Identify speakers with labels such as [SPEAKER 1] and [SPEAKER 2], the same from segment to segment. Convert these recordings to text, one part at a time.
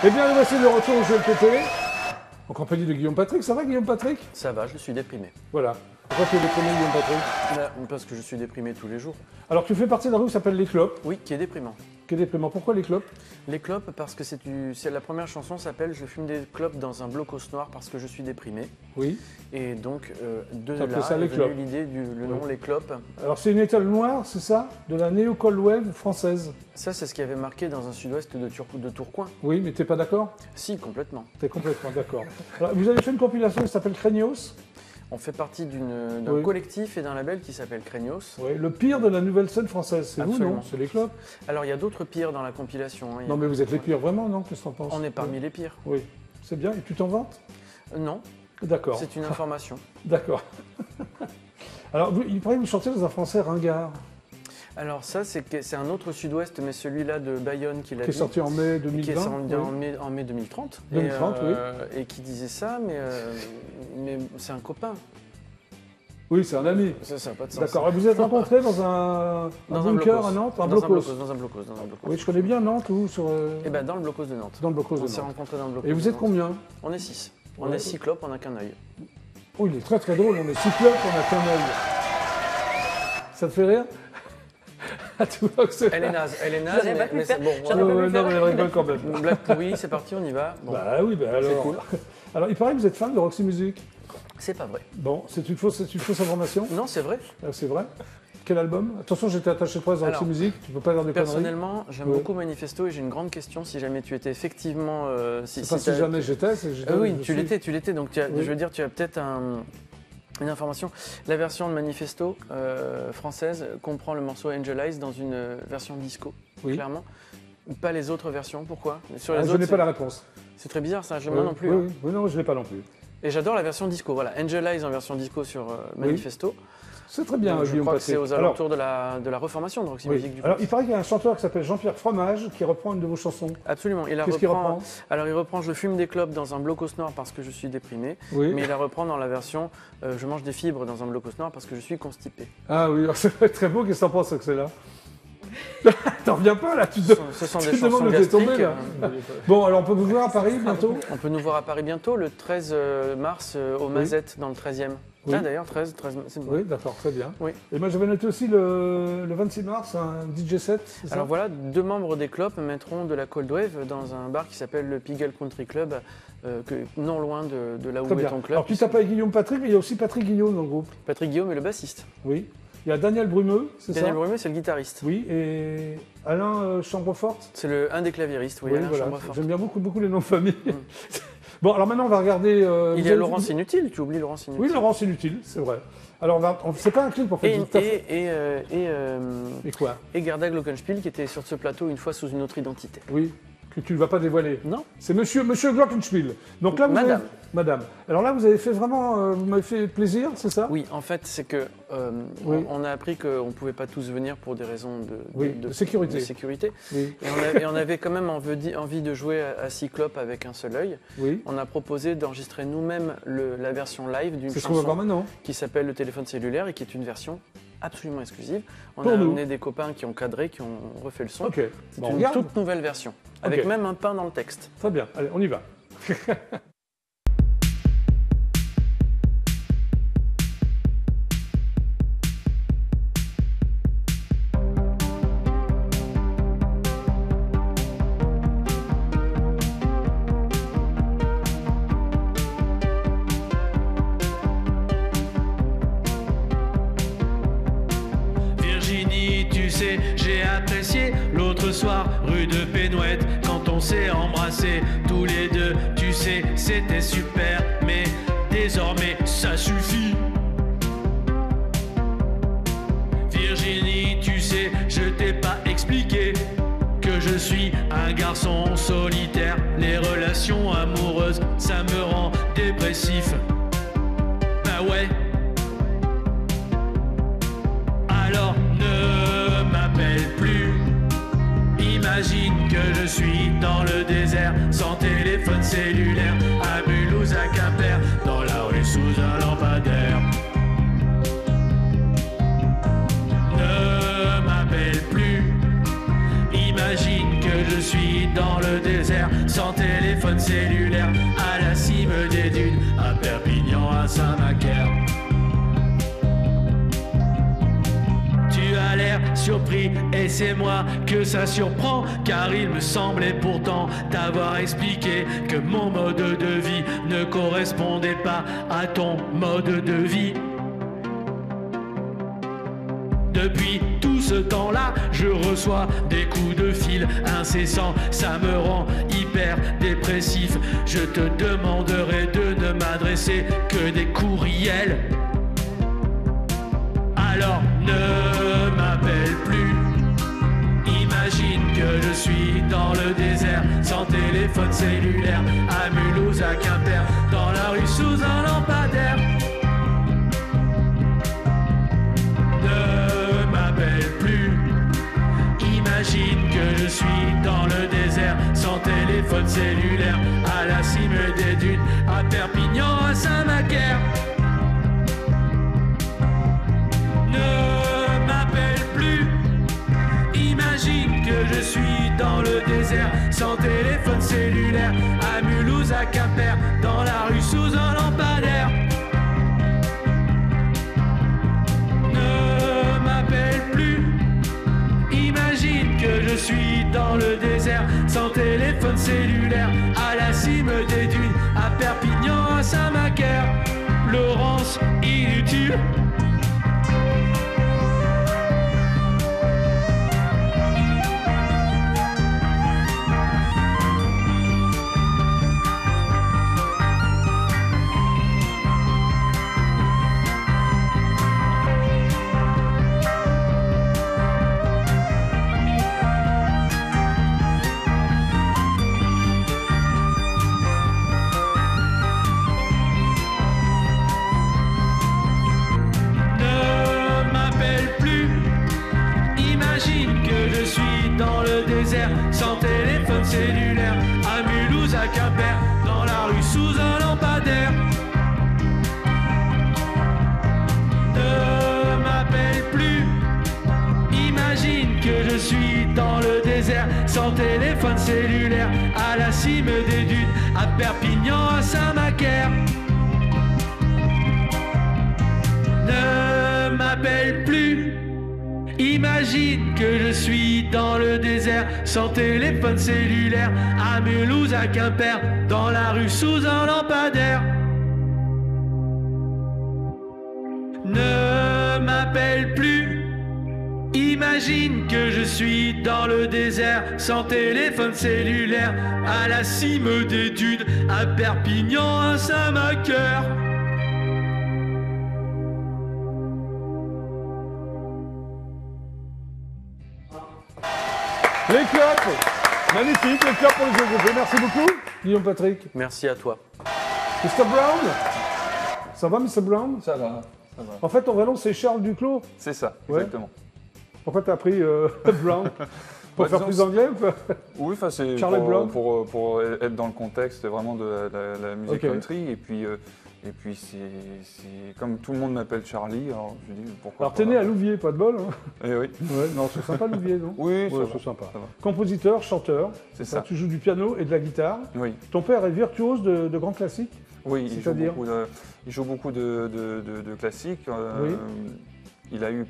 [SPEAKER 1] Eh bien, nous voici de retour au JLPT, en compagnie de Guillaume Patrick. Ça va, Guillaume Patrick?
[SPEAKER 2] Ça va, je suis déprimé.
[SPEAKER 1] Voilà. Pourquoi tu es déprimé, Guillaume Patrick?
[SPEAKER 2] Parce que je suis déprimé tous les jours.
[SPEAKER 1] Alors, tu fais partie d'un groupe qui s'appelle Les Clopes.
[SPEAKER 2] Oui, qui est déprimant.
[SPEAKER 1] Qui est déprimant. Pourquoi Les Clopes?
[SPEAKER 2] Les clopes, parce que la première chanson s'appelle « Je fume des clopes dans un blocos noir parce que je suis déprimé ».
[SPEAKER 1] Oui.
[SPEAKER 2] Et donc, de
[SPEAKER 1] Ça
[SPEAKER 2] là
[SPEAKER 1] fait ça, Les
[SPEAKER 2] est
[SPEAKER 1] Clopes.
[SPEAKER 2] venue l'idée le nom Les Clopes.
[SPEAKER 1] Alors, c'est une étoile noire, c'est ça? De la néo-cold wave française.
[SPEAKER 2] Ça, c'est ce qui avait marqué dans un sud-ouest de Tourcoing.
[SPEAKER 1] Oui, mais t'es pas d'accord?
[SPEAKER 2] Si, complètement.
[SPEAKER 1] T'es complètement d'accord. Alors, vous avez fait une compilation qui s'appelle Craignos.
[SPEAKER 2] On fait partie d'un
[SPEAKER 1] Oui.
[SPEAKER 2] collectif et d'un label qui s'appelle Craignos.
[SPEAKER 1] Oui, le pire de la nouvelle scène française. C'est vous,
[SPEAKER 2] Absolument.
[SPEAKER 1] non? C'est Les Clopes.
[SPEAKER 2] Alors, il y a d'autres pires dans la compilation. Hein.
[SPEAKER 1] Non, mais vous êtes les pires, vraiment, non? Qu'est-ce que t'en penses?
[SPEAKER 2] On est parmi les pires.
[SPEAKER 1] Oui. C'est bien. Et tu t'en vantes?
[SPEAKER 2] Non,
[SPEAKER 1] D'accord.
[SPEAKER 2] c'est une information.
[SPEAKER 1] D'accord. Alors, il paraît que vous chantez dans un français ringard,
[SPEAKER 2] Alors ça, c'est un autre sud-ouest, mais celui-là de Bayonne qui l'a
[SPEAKER 1] qui est
[SPEAKER 2] dit.
[SPEAKER 1] sorti en mai 2020.
[SPEAKER 2] Qui est sorti
[SPEAKER 1] oui.
[SPEAKER 2] en mai 2030.
[SPEAKER 1] 2030,
[SPEAKER 2] Et qui disait ça, mais c'est un copain.
[SPEAKER 1] Oui, c'est un ami.
[SPEAKER 2] Ça n'a pas de sens.
[SPEAKER 1] D'accord. Et vous êtes rencontrés dans un bunker
[SPEAKER 2] blocos.
[SPEAKER 1] à Nantes, un
[SPEAKER 2] Dans
[SPEAKER 1] blocos.
[SPEAKER 2] Dans un blocos.
[SPEAKER 1] Oui, je connais bien Nantes ou sur.
[SPEAKER 2] Et ben dans le blocos de Nantes.
[SPEAKER 1] Dans le blocos
[SPEAKER 2] On
[SPEAKER 1] de
[SPEAKER 2] s'est
[SPEAKER 1] Nantes.
[SPEAKER 2] rencontrés dans le blocos.
[SPEAKER 1] Et vous êtes combien?
[SPEAKER 2] On est 6. On
[SPEAKER 1] Ouais.
[SPEAKER 2] est 6 clopes, on n'a qu'un œil.
[SPEAKER 1] Oh, il est très très drôle. On est cyclope, on a qu'un œil. Ça te fait rire? Ah, tu vois que c'est.
[SPEAKER 2] Elle est naze,
[SPEAKER 3] J'aurais pas pu
[SPEAKER 2] mais
[SPEAKER 3] faire.
[SPEAKER 2] c'est bon.
[SPEAKER 3] J'aurais
[SPEAKER 2] voilà.
[SPEAKER 3] pas pu
[SPEAKER 1] Non, mais elle rigole quand même.
[SPEAKER 2] Une blague pourrie, c'est parti, on y va. Bon,
[SPEAKER 1] Bah oui, bah alors.
[SPEAKER 2] cool.
[SPEAKER 1] Alors, il paraît que vous êtes fan de Roxy Music.
[SPEAKER 2] c'est pas vrai.
[SPEAKER 1] Bon, c'est une fausse information.
[SPEAKER 2] Non, c'est vrai.
[SPEAKER 1] C'est vrai. Quel album? Attention, j'étais attaché de presse dans Roxy
[SPEAKER 2] Alors,
[SPEAKER 1] Music. Tu peux pas dire des conneries.
[SPEAKER 2] Personnellement, j'aime
[SPEAKER 1] Ouais.
[SPEAKER 2] beaucoup Manifesto et j'ai une grande question si jamais tu étais effectivement.
[SPEAKER 1] C'est pas si jamais j'étais, c'est j'étais.
[SPEAKER 2] Oui,
[SPEAKER 1] je
[SPEAKER 2] tu
[SPEAKER 1] suis.
[SPEAKER 2] l'étais. Donc,
[SPEAKER 1] Oui.
[SPEAKER 2] je veux dire, tu as peut-être une information. La version de Manifesto française comprend le morceau Angelize dans une version disco,
[SPEAKER 1] Oui.
[SPEAKER 2] clairement. Pas les autres versions, pourquoi? Sur
[SPEAKER 1] Ah,
[SPEAKER 2] les
[SPEAKER 1] je
[SPEAKER 2] autres,
[SPEAKER 1] n'ai pas la réponse.
[SPEAKER 2] c'est très bizarre ça, moi non plus.
[SPEAKER 1] Oui,
[SPEAKER 2] hein.
[SPEAKER 1] oui. Oui, non, je l'ai pas non plus.
[SPEAKER 2] Et j'adore la version disco, voilà. Angelize en version disco sur Manifesto.
[SPEAKER 1] C'est très bien,
[SPEAKER 2] Donc, je
[SPEAKER 1] Guillaume
[SPEAKER 2] crois que c'est
[SPEAKER 1] Patrick.
[SPEAKER 2] aux alentours de la reformation de Roxy
[SPEAKER 1] Oui.
[SPEAKER 2] Music du coup.
[SPEAKER 1] Alors, il paraît qu'il y a un chanteur qui s'appelle Jean-Pierre Fromage qui reprend une de vos chansons.
[SPEAKER 2] Absolument. Il la
[SPEAKER 1] Qu'est-ce qu'il
[SPEAKER 2] reprend.
[SPEAKER 1] reprend?
[SPEAKER 2] Alors il reprend Je fume des clopes dans un blocos noir parce que je suis déprimé.
[SPEAKER 1] Oui.
[SPEAKER 2] Mais il la reprend dans la version Je mange des fibres dans un blocos noir parce que je suis constipé.
[SPEAKER 1] Ah oui, alors, c'est très beau. Qu'est-ce que t'en penses, Axel? T'en reviens pas là,
[SPEAKER 2] Ce sont
[SPEAKER 1] tu
[SPEAKER 2] des
[SPEAKER 1] te demandes
[SPEAKER 2] chansons
[SPEAKER 1] où t'es
[SPEAKER 2] gastriques.
[SPEAKER 1] tombé, là. Bon, alors on peut vous voir à Paris bientôt?
[SPEAKER 2] On peut nous voir à Paris bientôt, le 13 mars, au Mazette, dans le 13e.
[SPEAKER 1] Oui.
[SPEAKER 2] Ah d'ailleurs, 13, c'est bon.
[SPEAKER 1] Oui, d'accord, très bien.
[SPEAKER 2] Oui.
[SPEAKER 1] Et moi, j'avais noté aussi le 26 mars un DJ set, c'est ça?
[SPEAKER 2] Alors voilà, 2 membres des Clopes mettront de la Cold Wave dans un bar qui s'appelle le Pigalle Country Club, non loin de là où
[SPEAKER 1] Très
[SPEAKER 2] est
[SPEAKER 1] bien.
[SPEAKER 2] ton club.
[SPEAKER 1] Alors, tu t'appelles Guillaume Patrick, mais il y a aussi Patrick Guillaume dans le groupe.
[SPEAKER 2] Patrick Guillaume est le bassiste.
[SPEAKER 1] Oui. Il y a Daniel Brumeux, c'est ça?
[SPEAKER 2] Daniel Brumeux, c'est le guitariste.
[SPEAKER 1] Oui, et Alain Chambrefort.
[SPEAKER 2] C'est un des claviristes, oui, Alain
[SPEAKER 1] voilà.
[SPEAKER 2] Chambrefort.
[SPEAKER 1] J'aime bien beaucoup les noms de famille. Bon, alors maintenant, on va regarder...
[SPEAKER 2] Il
[SPEAKER 1] vous
[SPEAKER 2] y a
[SPEAKER 1] avez-
[SPEAKER 2] Laurence Inutile, tu oublies Laurence Inutile.
[SPEAKER 1] Oui, Laurence Inutile, c'est vrai. Alors, c'est pas un clip pour faire du taf. Et quoi?
[SPEAKER 2] Et Gerda Glockenspiel qui était sur ce plateau une fois sous une autre identité.
[SPEAKER 1] Oui, que tu ne vas pas dévoiler.
[SPEAKER 2] Non.
[SPEAKER 1] C'est monsieur Glockenspiel. Donc là, vous
[SPEAKER 2] Madame.
[SPEAKER 1] avez... Madame. Alors là, vous avez fait vraiment... vous m'avez fait plaisir, c'est ça?
[SPEAKER 2] Oui, en fait, c'est que
[SPEAKER 1] Oui.
[SPEAKER 2] on a appris qu'on ne pouvait pas tous venir pour des raisons
[SPEAKER 1] De sécurité.
[SPEAKER 2] de sécurité.
[SPEAKER 1] Oui.
[SPEAKER 2] Et on avait quand même envie de jouer à Cyclope avec un seul œil.
[SPEAKER 1] Oui.
[SPEAKER 2] On a proposé d'enregistrer nous-mêmes la version live d'une
[SPEAKER 1] C'est ce qu'on va voir
[SPEAKER 2] chanson
[SPEAKER 1] maintenant.
[SPEAKER 2] qui s'appelle Le téléphone cellulaire et qui est une version absolument exclusive. On
[SPEAKER 1] Pour
[SPEAKER 2] a
[SPEAKER 1] nous.
[SPEAKER 2] amené des copains qui ont cadré, qui ont refait le son.
[SPEAKER 1] Ok.
[SPEAKER 2] C'est
[SPEAKER 1] Bon, on
[SPEAKER 2] une
[SPEAKER 1] regarde.
[SPEAKER 2] toute nouvelle version, avec
[SPEAKER 1] Ok.
[SPEAKER 2] même un pain dans le texte.
[SPEAKER 1] Très bien. Allez, on y va.
[SPEAKER 4] Virginie, tu sais, j'ai apprécié l'autre soir, rue de Pénouette, quand on s'est embrassés tous les deux. Tu sais, c'était super, mais désormais ça suffit. Virginie, tu sais, je t'ai pas expliqué que je suis un garçon solitaire. Les relations amoureuses, ça me rend dépressif. Bah ouais. Alors ne m'appelle plus. Imagine que je suis dans le désert, sans téléphone cellulaire, à Mulhouse, à Quimper, dans la rue sous un lampadaire. Ne m'appelle plus. Imagine que je suis dans le désert, sans téléphone cellulaire, à la cime des dunes, à Perpignan, à Saint-Macaire. Tu as l'air surpris et c'est moi que ça surprend, car il me semblait pourtant t'avoir expliqué que mon mode de vie ne correspondait pas à ton mode de vie. Depuis tout ce temps-là, je reçois des coups de fil incessants, ça me rend hyper dépressif. Je te demanderai de ne m'adresser que des courriels. Alors ne m'appelle plus. Imagine que je suis dans le désert, sans téléphone cellulaire, à Mulhouse, à Quimper, dans la rue sous un lampadaire. Ne m'appelle plus. Imagine que je suis dans le désert, sans téléphone cellulaire, à la cime des dunes, à Perpignan, à Saint-Macaire. Ne m'appelle plus. Imagine que je suis dans le désert, sans téléphone cellulaire, à Mulhouse, à Quimper, dans la rue sous un lampadaire. Ne m'appelle plus. Imagine que je suis dans le désert, sans téléphone cellulaire, à la cime des dunes, à Perpignan, à Saint-Macaire. Laurence inutile. Sans téléphone cellulaire, à Mulhouse, à Quimper, dans la rue sous un lampadaire. Ne m'appelle plus. Imagine que je suis dans le désert, sans téléphone cellulaire, à la cime des dunes, à Perpignan, à Saint-Macaire. Ne m'appelle plus. Imagine que je suis dans le désert, sans téléphone cellulaire, à Mulhouse, à Quimper, dans la rue sous un lampadaire. Ne m'appelle plus. Imagine que je suis dans le désert, sans téléphone cellulaire, à la cime des dunes, à Perpignan, à Saint-Macaire.
[SPEAKER 1] Les clopes, magnifique, les clopes pour les jeux groupés. Merci beaucoup, Guillaume Patrick.
[SPEAKER 2] Merci à toi.
[SPEAKER 1] Mr. Brown, ça va, Mr. Brown?
[SPEAKER 3] Ça va, ça va.
[SPEAKER 1] En fait, ton vrai nom, c'est Charles Duclos.
[SPEAKER 3] C'est ça,
[SPEAKER 1] Ouais.
[SPEAKER 3] exactement.
[SPEAKER 1] Pourquoi t'as pris Brown? Pour
[SPEAKER 3] Ouais,
[SPEAKER 1] faire
[SPEAKER 3] disons,
[SPEAKER 1] plus anglais ou quoi?
[SPEAKER 3] Oui, enfin, c'est
[SPEAKER 1] Charlie Brown.
[SPEAKER 3] pour être dans le contexte vraiment de la musique
[SPEAKER 1] Ok.
[SPEAKER 3] country. Et puis c'est comme tout le monde m'appelle Charlie, alors je dis pourquoi
[SPEAKER 1] Alors, t'es né à Louviers, pas de bol. Hein.
[SPEAKER 3] Eh oui.
[SPEAKER 1] Ouais, non, c'est sympa Louviers, non?
[SPEAKER 3] Oui,
[SPEAKER 1] Ouais,
[SPEAKER 3] ça va,
[SPEAKER 1] c'est sympa.
[SPEAKER 3] ça va.
[SPEAKER 1] Compositeur, chanteur.
[SPEAKER 3] C'est ça.
[SPEAKER 1] Tu joues du piano et de la guitare.
[SPEAKER 3] Oui,
[SPEAKER 1] Ton père est virtuose de grands classiques.
[SPEAKER 3] oui, il
[SPEAKER 1] C'est-à-dire
[SPEAKER 3] joue beaucoup de classiques.
[SPEAKER 1] Oui.
[SPEAKER 3] Il a eu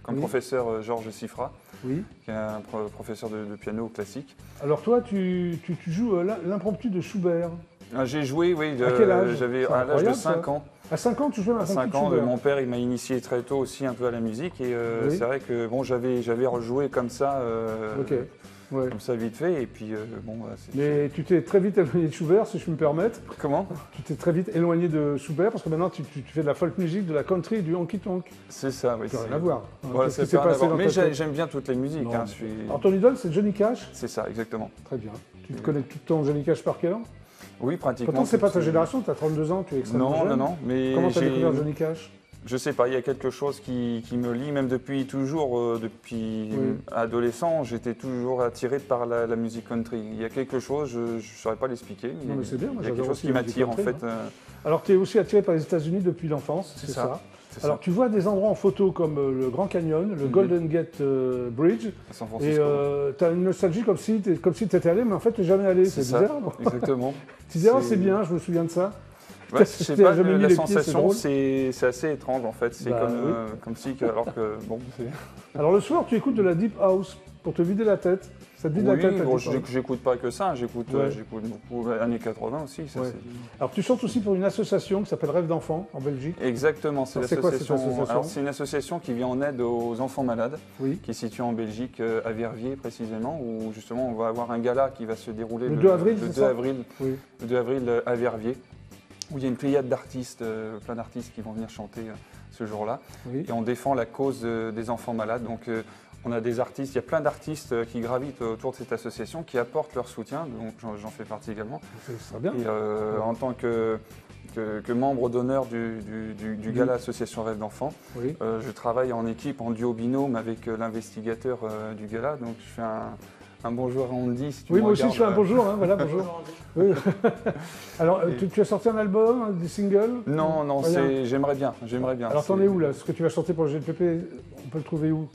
[SPEAKER 3] comme
[SPEAKER 1] Oui.
[SPEAKER 3] professeur Georges Siffra,
[SPEAKER 1] Oui.
[SPEAKER 3] qui est un professeur de piano classique.
[SPEAKER 1] Alors toi, tu joues l'impromptu de Schubert.
[SPEAKER 3] Ah, j'ai joué, oui,
[SPEAKER 1] À quel âge?
[SPEAKER 3] j'avais
[SPEAKER 1] C'est
[SPEAKER 3] à l'âge de
[SPEAKER 1] incroyable,
[SPEAKER 3] 5
[SPEAKER 1] ça.
[SPEAKER 3] ans.
[SPEAKER 1] À 5 ans, tu jouais
[SPEAKER 3] À
[SPEAKER 1] l'impromptu
[SPEAKER 3] 5
[SPEAKER 1] de
[SPEAKER 3] ans,
[SPEAKER 1] Schubert.
[SPEAKER 3] mon père il m'a initié très tôt aussi un peu à la musique et
[SPEAKER 1] Oui.
[SPEAKER 3] c'est vrai que bon, j'avais rejoué comme ça,
[SPEAKER 1] Ok. Ouais.
[SPEAKER 3] comme ça vite fait et puis bon, voilà,
[SPEAKER 1] Mais tu t'es très vite éloigné de Schubert, si je peux me permettre.
[SPEAKER 3] Comment?
[SPEAKER 1] Tu t'es très vite éloigné de Schubert parce que maintenant tu fais de la folk music, de la country et du honky-tonk.
[SPEAKER 3] C'est ça, oui.
[SPEAKER 1] Ça n'a rien à voir.
[SPEAKER 3] Voilà,
[SPEAKER 1] Qu'est-ce qui
[SPEAKER 3] ça
[SPEAKER 1] s'est
[SPEAKER 3] n'a rien à
[SPEAKER 1] passé
[SPEAKER 3] voir.
[SPEAKER 1] dans
[SPEAKER 3] Mais
[SPEAKER 1] ta tête?
[SPEAKER 3] j'aime bien toutes les musiques.
[SPEAKER 1] Non.
[SPEAKER 3] Hein,
[SPEAKER 1] Alors ton idole, c'est Johnny Cash.
[SPEAKER 3] C'est ça, exactement.
[SPEAKER 1] Très bien. Tu te connais tout ton Johnny Cash par cœur?
[SPEAKER 3] Oui, pratiquement.
[SPEAKER 1] Pourtant, c'est pas ta
[SPEAKER 3] toutes-
[SPEAKER 1] génération, tu as 32 ans, tu es extrêmement
[SPEAKER 3] Non,
[SPEAKER 1] jeune.
[SPEAKER 3] non, non. Mais
[SPEAKER 1] Comment tu as
[SPEAKER 3] j'ai-
[SPEAKER 1] découvert Johnny Cash?
[SPEAKER 3] Je sais pas, il y a quelque chose qui me lie, même depuis toujours, depuis
[SPEAKER 1] Oui.
[SPEAKER 3] adolescent, j'étais toujours attiré par la musique country. Il y a quelque chose, je ne saurais pas l'expliquer.
[SPEAKER 1] Non, mais c'est bien, moi,
[SPEAKER 3] Il y a quelque
[SPEAKER 1] j'adore
[SPEAKER 3] chose
[SPEAKER 1] aussi
[SPEAKER 3] qui
[SPEAKER 1] la musique
[SPEAKER 3] m'attire en
[SPEAKER 1] country,
[SPEAKER 3] fait.
[SPEAKER 1] Alors tu es aussi attiré par les États-Unis depuis l'enfance, c'est ça.
[SPEAKER 3] C'est
[SPEAKER 1] Alors, tu vois des endroits en photo comme le Grand Canyon, le Golden Gate Bridge,
[SPEAKER 3] à San
[SPEAKER 1] et
[SPEAKER 3] Francisco.
[SPEAKER 1] tu as une nostalgie comme si tu étais allé, mais en fait, tu n'es jamais allé. C'est
[SPEAKER 3] ça,
[SPEAKER 1] bizarre, non?
[SPEAKER 3] exactement.
[SPEAKER 1] Tu dis, ah, c'est bien, je me souviens de ça.
[SPEAKER 3] Ouais, je sais pas,
[SPEAKER 1] jamais mis
[SPEAKER 3] la
[SPEAKER 1] les pieds, c'est
[SPEAKER 3] sensation,
[SPEAKER 1] drôle.
[SPEAKER 3] c'est assez étrange en fait. C'est
[SPEAKER 1] Bah,
[SPEAKER 3] comme,
[SPEAKER 1] oui.
[SPEAKER 3] comme si, alors que bon, c'est.
[SPEAKER 1] Alors, le soir, tu écoutes de la Deep House pour te vider la tête. Ça te vide la
[SPEAKER 3] Oui,
[SPEAKER 1] tête. la
[SPEAKER 3] bon,
[SPEAKER 1] Deep House.
[SPEAKER 3] j'écoute pas que ça, j'écoute
[SPEAKER 1] Ouais.
[SPEAKER 3] j'écoute beaucoup années 80 aussi. Ça,
[SPEAKER 1] Ouais.
[SPEAKER 3] c'est-
[SPEAKER 1] Alors, tu chantes aussi pour une association qui s'appelle Rêve d'enfants en Belgique.
[SPEAKER 3] Exactement, c'est
[SPEAKER 1] Alors, c'est quoi cette
[SPEAKER 3] l'association.
[SPEAKER 1] association
[SPEAKER 3] Alors c'est une association qui vient en aide aux enfants malades,
[SPEAKER 1] Oui.
[SPEAKER 3] qui est située en Belgique, à Verviers précisément, où justement on va avoir un gala qui va se dérouler
[SPEAKER 1] Le 2 avril,
[SPEAKER 3] le
[SPEAKER 1] c'est
[SPEAKER 3] 2
[SPEAKER 1] ça
[SPEAKER 3] avril,
[SPEAKER 1] Oui.
[SPEAKER 3] le 2 avril à Verviers, où il y a une pléiade d'artistes, plein d'artistes qui vont venir chanter ce jour-là.
[SPEAKER 1] Oui.
[SPEAKER 3] Et on défend la cause des enfants malades. Donc on a des artistes, il y a plein d'artistes qui gravitent autour de cette association, qui apportent leur soutien, donc j'en fais partie également.
[SPEAKER 1] C'est très bien.
[SPEAKER 3] Et en tant que membre d'honneur du gala Association Rêve d'enfants,
[SPEAKER 1] Oui.
[SPEAKER 3] je travaille en équipe, en duo binôme avec l'investigateur du gala. Donc je fais un bonjour à Andy si tu
[SPEAKER 1] Oui,
[SPEAKER 3] me
[SPEAKER 1] moi aussi, je
[SPEAKER 3] regardes,
[SPEAKER 1] fais un bonjour. Hein, voilà, bonjour. Oui. Alors, tu as sorti un album, des singles?
[SPEAKER 3] Non, non,
[SPEAKER 1] Rien.
[SPEAKER 3] j'aimerais bien.
[SPEAKER 1] Alors, t'en es où là? Ce que tu vas chanter pour le GLPP, on peut le trouver où?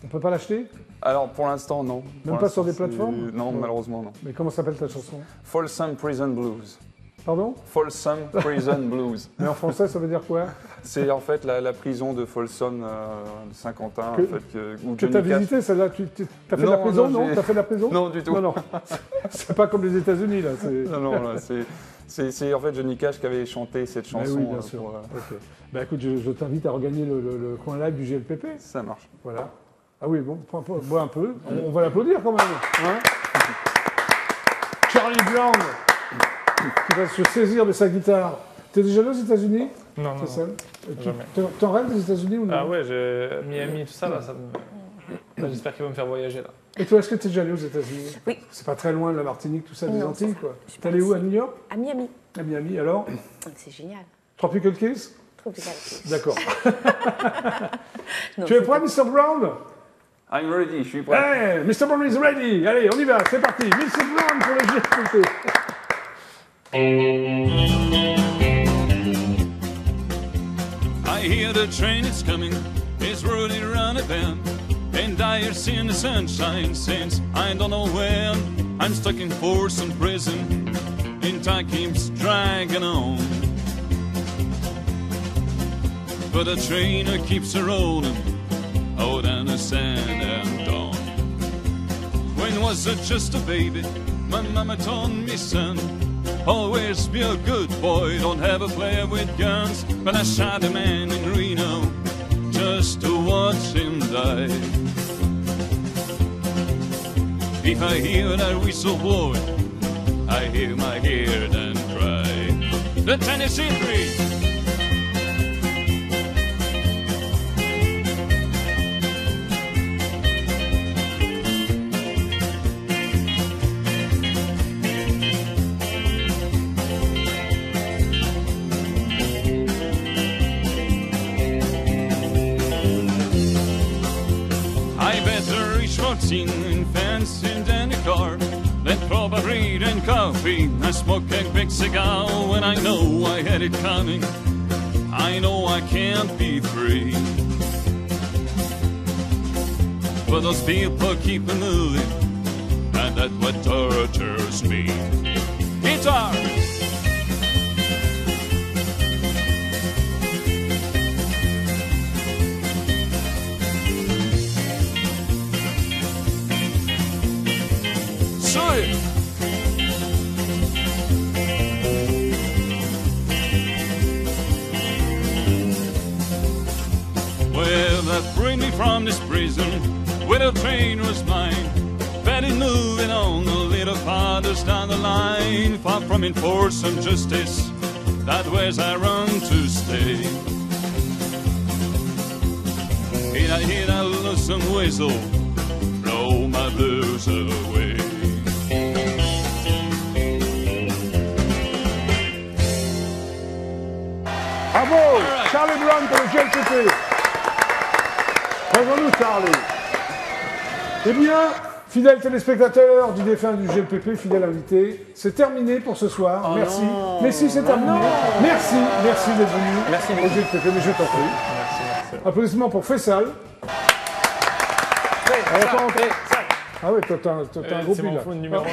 [SPEAKER 1] On peut pas l'acheter?
[SPEAKER 3] Alors pour l'instant, non.
[SPEAKER 1] Même
[SPEAKER 3] Pour
[SPEAKER 1] pas sur
[SPEAKER 3] l'instant,
[SPEAKER 1] des plateformes?
[SPEAKER 3] Non,
[SPEAKER 1] Non.
[SPEAKER 3] malheureusement, non.
[SPEAKER 1] Mais comment s'appelle ta chanson?
[SPEAKER 3] Folsom Prison Blues.
[SPEAKER 1] Pardon?
[SPEAKER 3] Folsom Prison Blues.
[SPEAKER 1] Mais en français, ça veut dire quoi?
[SPEAKER 3] C'est en fait la prison de Folsom, de Saint-Quentin,
[SPEAKER 1] Que-
[SPEAKER 3] en fait, où
[SPEAKER 1] Que
[SPEAKER 3] Johnny
[SPEAKER 1] t'as
[SPEAKER 3] Cash-
[SPEAKER 1] visité, celle-là? Tu as fait de
[SPEAKER 3] Non,
[SPEAKER 1] la prison,
[SPEAKER 3] non,
[SPEAKER 1] non?
[SPEAKER 3] j'ai-
[SPEAKER 1] T'as fait de la prison?
[SPEAKER 3] Non, du tout.
[SPEAKER 1] Non, non. C'est pas comme les États-Unis, là. c'est-
[SPEAKER 3] Non, non, là, c'est en fait Johnny Cash qui avait chanté cette
[SPEAKER 1] Mais
[SPEAKER 3] chanson.
[SPEAKER 1] oui, bien sûr. Ok. Bah écoute, je t'invite à regagner le coin live du GLPP.
[SPEAKER 3] Ça marche.
[SPEAKER 1] Voilà. Ah oui, bon, bois un peu. On va l'applaudir quand même. Hein, Charlie Brown, qui va se saisir de sa guitare. T'es déjà allé aux États-Unis?
[SPEAKER 5] Non, non,
[SPEAKER 1] C'est ça?
[SPEAKER 5] non. Jamais.
[SPEAKER 1] T'en rêves des États-Unis ou non?
[SPEAKER 5] Ah ouais, Miami, tout ça, là, là, j'espère qu'il va me faire voyager, là.
[SPEAKER 1] Et toi, est-ce que t'es déjà allé aux États-Unis?
[SPEAKER 6] Oui.
[SPEAKER 1] C'est pas très loin de la Martinique, tout ça, des
[SPEAKER 6] Non,
[SPEAKER 1] Antilles,
[SPEAKER 6] c'est
[SPEAKER 1] quoi.
[SPEAKER 6] Je suis
[SPEAKER 1] T'es allé où? À
[SPEAKER 6] partie
[SPEAKER 1] New York?
[SPEAKER 6] À Miami.
[SPEAKER 1] À Miami, alors?
[SPEAKER 6] C'est génial.
[SPEAKER 1] Tropical Kiss?
[SPEAKER 6] Tropical.
[SPEAKER 1] D'accord.
[SPEAKER 6] Non,
[SPEAKER 1] Tu es
[SPEAKER 6] c'était-
[SPEAKER 1] prêt, Mr. Brown?
[SPEAKER 3] I'm ready, je suis prêt.
[SPEAKER 1] Hey, Mr. Brown is ready. Allez, on y va, c'est parti. Mr. Brown pour le GLPP.
[SPEAKER 4] I hear the train is coming, it's rolling around a bend. And I have seen the sunshine since I don't know when. I'm stuck in Folsom Prison, and time keeps dragging on. But the train keeps rolling out on the sand and dawn. When was it just a baby? My mama told me, son, always be a good boy, don't ever play with guns. But I shot a man in Reno just to watch him die. If I hear that whistle blowing, I hear my head and cry. The Tennessee Three. I better reach 14 and fancy than a car. Then probably then coffee. I smoke a big cigar when I know I had it coming. I know I can't be free. But those people keep moving, and that's what tortures me. Guitar! Sweet! Well, that freed me from this prison where the train was mine. Better moving on a little farther down the line, far from enforce some justice. That where's I run to stay. Hit I hit I lose some whistle, blow my blues away.
[SPEAKER 1] Bravo, Charlie Brown pour le GLPP. Bravo nous, Charlie. Eh bien, fidèles téléspectateurs du défunt du GLPP, fidèle invité, c'est terminé pour ce soir.
[SPEAKER 2] Oh
[SPEAKER 1] merci.
[SPEAKER 2] non.
[SPEAKER 1] Mais si, c'est terminé. Merci d'être venu
[SPEAKER 2] Merci
[SPEAKER 1] au
[SPEAKER 2] beaucoup.
[SPEAKER 1] GLPP, mais je t'en prie. Applaudissements pour Faisal. Ah ouais, toi, t'as un gros
[SPEAKER 5] C'est
[SPEAKER 1] pull,
[SPEAKER 5] mon
[SPEAKER 1] là.
[SPEAKER 5] phone numéro 1.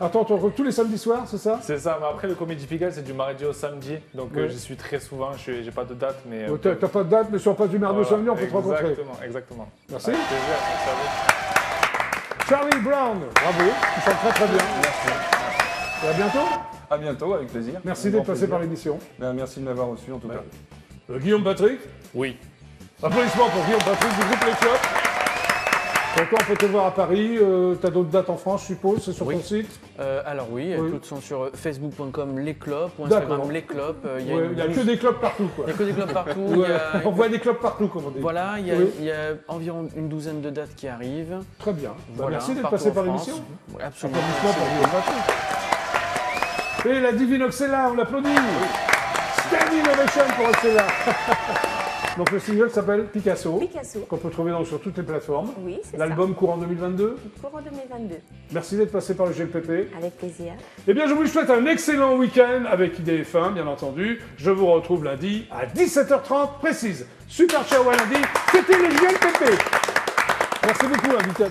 [SPEAKER 1] Attends, tu retrouves tous les samedis soirs, c'est ça?
[SPEAKER 5] C'est ça, mais après le Comédie Pigalle c'est du mardi au samedi, donc
[SPEAKER 1] Ouais.
[SPEAKER 5] j'y suis très souvent, j'ai pas de date, mais...
[SPEAKER 1] T'as pas de date, mais sur place du mardi au samedi, on peut te rencontrer.
[SPEAKER 5] Exactement, exactement.
[SPEAKER 1] Merci.
[SPEAKER 5] Avec plaisir, merci à vous.
[SPEAKER 1] Charlie Brown, bravo, tu chantes très très bien.
[SPEAKER 3] Merci.
[SPEAKER 1] Et à bientôt.
[SPEAKER 3] À bientôt, avec plaisir.
[SPEAKER 1] Merci
[SPEAKER 3] Avec
[SPEAKER 1] d'être
[SPEAKER 3] grand
[SPEAKER 1] passé par
[SPEAKER 3] plaisir.
[SPEAKER 1] l'émission.
[SPEAKER 3] Ben, merci de m'avoir reçu en tout cas.
[SPEAKER 1] Guillaume Patrick.
[SPEAKER 5] Oui.
[SPEAKER 1] Applaudissements pour Guillaume Patrick du groupe Les Clopes. Donc on peut te voir à Paris, t'as d'autres dates en France, je suppose, c'est sur ton site.
[SPEAKER 2] Alors oui,
[SPEAKER 1] Oui.
[SPEAKER 2] toutes sont sur facebook.com les clopes ou
[SPEAKER 1] D'accord.
[SPEAKER 2] Instagram les clopes.
[SPEAKER 1] Il n'y a que des clopes partout, quoi.
[SPEAKER 2] Il y a que des clopes partout.
[SPEAKER 1] Ouais, on voit des clopes partout, comme on dit.
[SPEAKER 2] Voilà, il
[SPEAKER 1] Oui.
[SPEAKER 2] y a environ une douzaine de dates qui arrivent.
[SPEAKER 1] Très bien.
[SPEAKER 2] Voilà,
[SPEAKER 1] Merci d'être
[SPEAKER 2] partout
[SPEAKER 1] passé
[SPEAKER 2] en
[SPEAKER 1] par
[SPEAKER 2] France.
[SPEAKER 1] l'émission.
[SPEAKER 2] Ouais, absolument.
[SPEAKER 1] Applaudissements pour Guillaume Patrick. Et la divine Oxella, on l'applaudit. Standing ovation pour Oxella. Donc le single s'appelle Picasso,
[SPEAKER 6] Picasso.
[SPEAKER 1] qu'on peut trouver donc sur toutes les plateformes.
[SPEAKER 6] Oui, c'est ça.
[SPEAKER 1] L'album courant 2022.
[SPEAKER 6] Courant 2022.
[SPEAKER 1] Merci d'être passé par le GLPP.
[SPEAKER 6] Avec plaisir.
[SPEAKER 1] Eh bien, je vous souhaite un excellent week-end avec IDF1, bien entendu. Je vous retrouve lundi à 17h30 précise. Super ciao à lundi. C'était le GLPP. Merci beaucoup, invité.